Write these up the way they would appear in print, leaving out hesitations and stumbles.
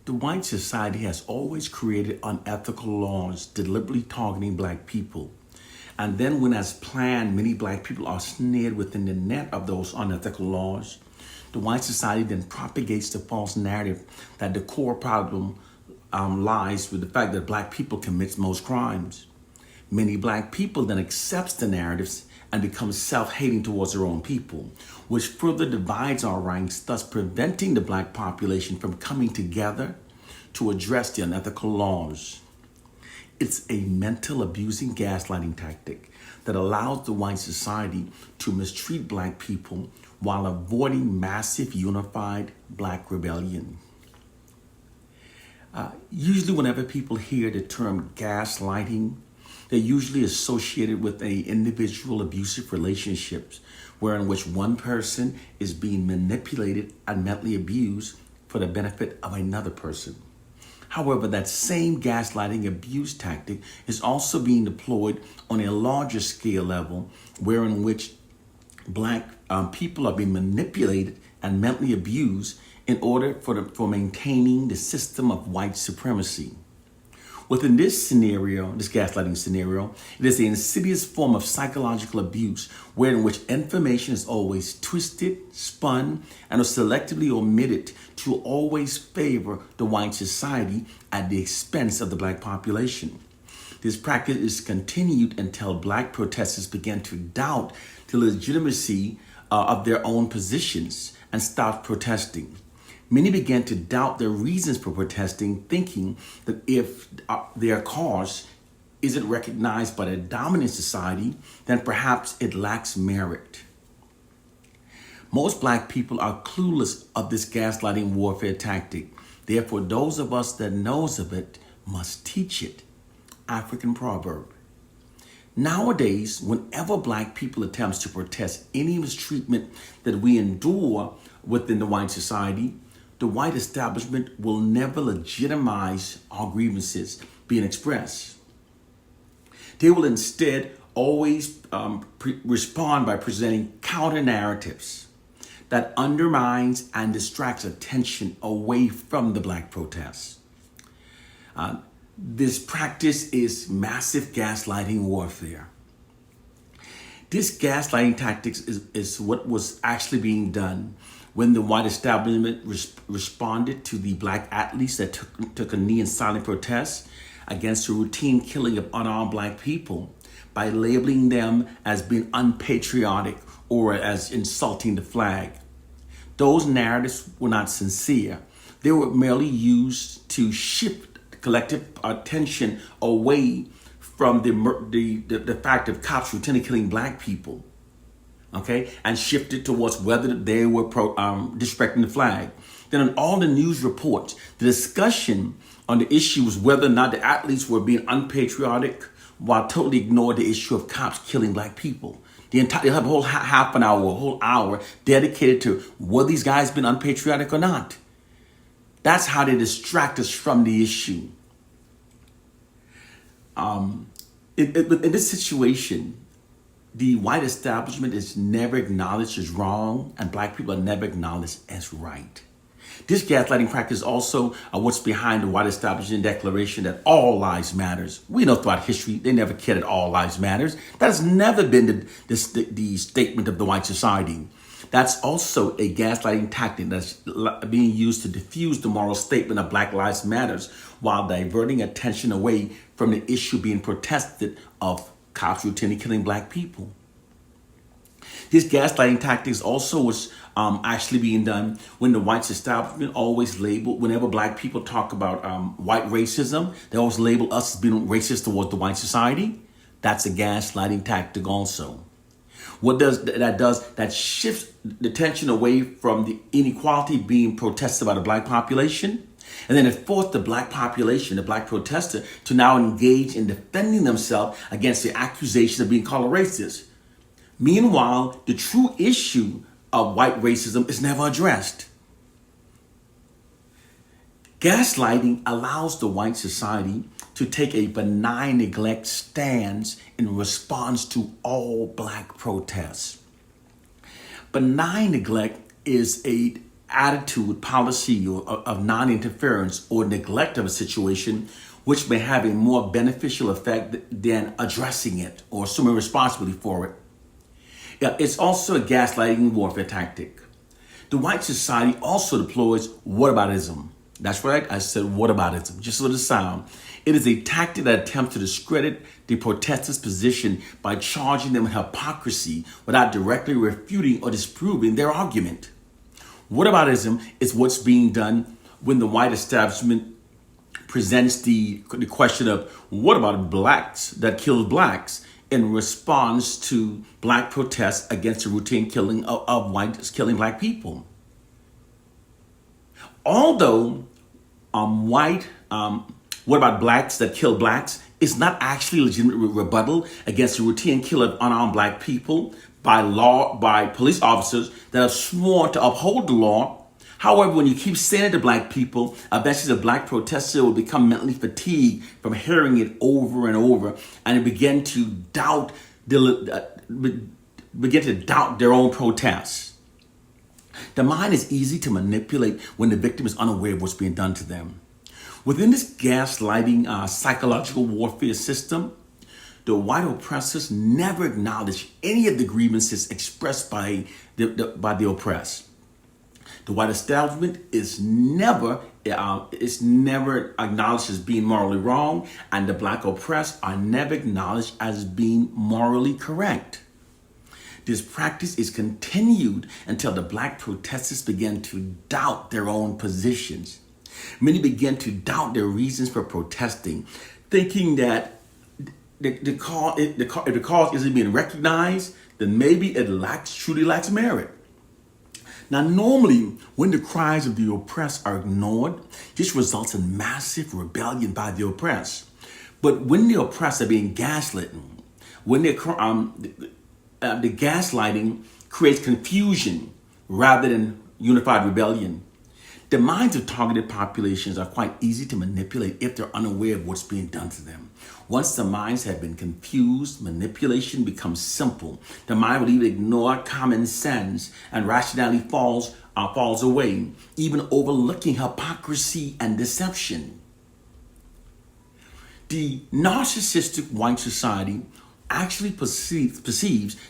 The white society has always created unethical laws deliberately targeting black people. And then, when as planned, many black people are snared within the net of those unethical laws, the white society then propagates the false narrative that the core problem lies with the fact that black people commit most crimes. Many black people then accepts the narratives and becomes self-hating towards their own people, which further divides our ranks, thus preventing the black population from coming together to address the unethical laws. It's a mental abusing gaslighting tactic that allows the white society to mistreat black people while avoiding massive unified black rebellion. Usually whenever people hear the term gaslighting, they're usually associated with a individual abusive relationships wherein which one person is being manipulated and mentally abused for the benefit of another person. However, that same gaslighting abuse tactic is also being deployed on a larger scale level, wherein which black people are being manipulated and mentally abused in order for maintaining the system of white supremacy. Within this scenario, this gaslighting scenario, it is an insidious form of psychological abuse wherein which information is always twisted, spun, and is selectively omitted to always favor the white society at the expense of the black population. This practice is continued until black protesters began to doubt the legitimacy of their own positions and stopped protesting. Many began to doubt their reasons for protesting, thinking that if their cause isn't recognized by the dominant society, then perhaps it lacks merit. Most black people are clueless of this gaslighting warfare tactic. Therefore, those of us that knows of it must teach it. African proverb. Nowadays, whenever black people attempts to protest any mistreatment that we endure within the white society, the white establishment will never legitimize our grievances being expressed. They will instead always respond by presenting counter narratives that undermines and distracts attention away from the black protests. This practice is massive gaslighting warfare. This gaslighting tactics is what was actually being done when the white establishment responded to the black athletes that took a knee in silent protest against the routine killing of unarmed black people by labeling them as being unpatriotic or as insulting the flag. Those narratives were not sincere. They were merely used to shift collective attention away from the fact of cops routinely killing black people, okay, and shifted towards whether they were disrespecting the flag. Then on all the news reports, the discussion on the issue was whether or not the athletes were being unpatriotic, while totally ignored the issue of cops killing black people. They'll have a whole half an hour, a whole hour dedicated to were these guys been unpatriotic or not. That's how they distract us from the issue. In this situation, the white establishment is never acknowledged as wrong, and black people are never acknowledged as right. This gaslighting practice is also what's behind the white establishment declaration that all lives matters. We know throughout history they never cared that all lives matters. That has never been the statement of the white society. That's also a gaslighting tactic that's being used to diffuse the moral statement of Black Lives Matters while diverting attention away from the issue being protested of cops routinely killing black people. This gaslighting tactics also was actually being done when the white establishment always labeled, whenever black people talk about white racism, they always label us as being racist towards the white society. That's a gaslighting tactic also. What does that shifts the attention away from the inequality being protested by the black population. And then it forced the black population, the black protester, to now engage in defending themselves against the accusation of being called a racist. Meanwhile, the true issue of white racism is never addressed. Gaslighting allows the white society to take a benign neglect stance in response to all black protests. Benign neglect is a attitude, policy of non-interference or neglect of a situation, which may have a more beneficial effect than addressing it or assuming responsibility for it. It's also a gaslighting warfare tactic. The white society also deploys whataboutism. That's right, I said whataboutism, just with a sound. It is a tactic that attempts to discredit the protester's position by charging them with hypocrisy without directly refuting or disproving their argument. Whataboutism is what's being done when the white establishment presents the question of what about blacks that kill blacks in response to black protests against the routine killing of whites killing black people. Although what about blacks that kill blacks is not actually a legitimate rebuttal against the routine killing of unarmed black people by police officers that have sworn to uphold the law. However, when you keep saying it to black people, eventually the black protester will become mentally fatigued from hearing it over and over, and begin to doubt their own protests. The mind is easy to manipulate when the victim is unaware of what's being done to them. Within this gaslighting psychological warfare system, the white oppressors never acknowledge any of the grievances expressed by the oppressed. The white establishment is never acknowledged as being morally wrong, and the black oppressed are never acknowledged as being morally correct. This practice is continued until the black protesters begin to doubt their own positions. Many begin to doubt their reasons for protesting, thinking that if the cause isn't being recognized, then maybe it truly lacks merit. Now, normally, when the cries of the oppressed are ignored, this results in massive rebellion by the oppressed. But when the oppressed are being gaslit, when the gaslighting creates confusion rather than unified rebellion. The minds of targeted populations are quite easy to manipulate if they're unaware of what's being done to them. Once the minds have been confused, manipulation becomes simple. The mind will even ignore common sense, and rationality falls away, even overlooking hypocrisy and deception. The narcissistic white society actually perceives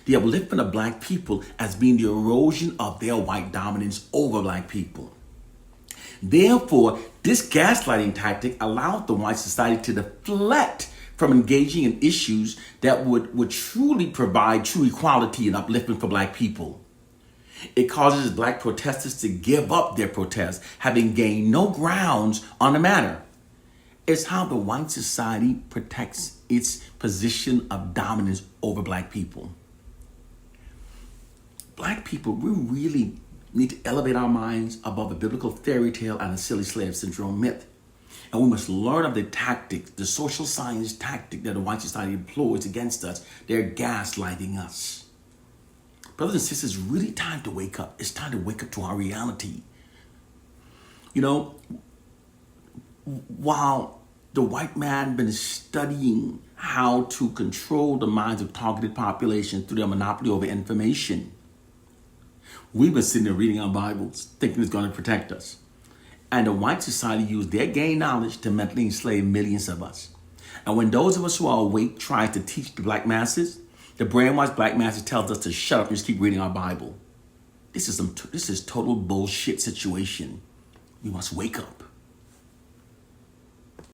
the upliftment of black people as being the erosion of their white dominance over black people. Therefore, this gaslighting tactic allowed the white society to deflect from engaging in issues that would truly provide true equality and upliftment for black people. It causes black protesters to give up their protest, having gained no grounds on the matter. It's how the white society protects its position of dominance over black people. Black people, we really need to elevate our minds above a biblical fairy tale and a silly slave syndrome myth. And we must learn of the tactic, the social science tactic that the white society employs against us. They're gaslighting us. Brothers and sisters, it's really time to wake up. It's time to wake up to our reality. You know, while the white man been studying how to control the minds of targeted populations through their monopoly over information, we've been sitting there reading our Bibles, thinking it's going to protect us. And the white society used their gained knowledge to mentally enslave millions of us. And when those of us who are awake try to teach the black masses, the brainwashed black masses tells us to shut up and just keep reading our Bible. This is total bullshit situation. We must wake up.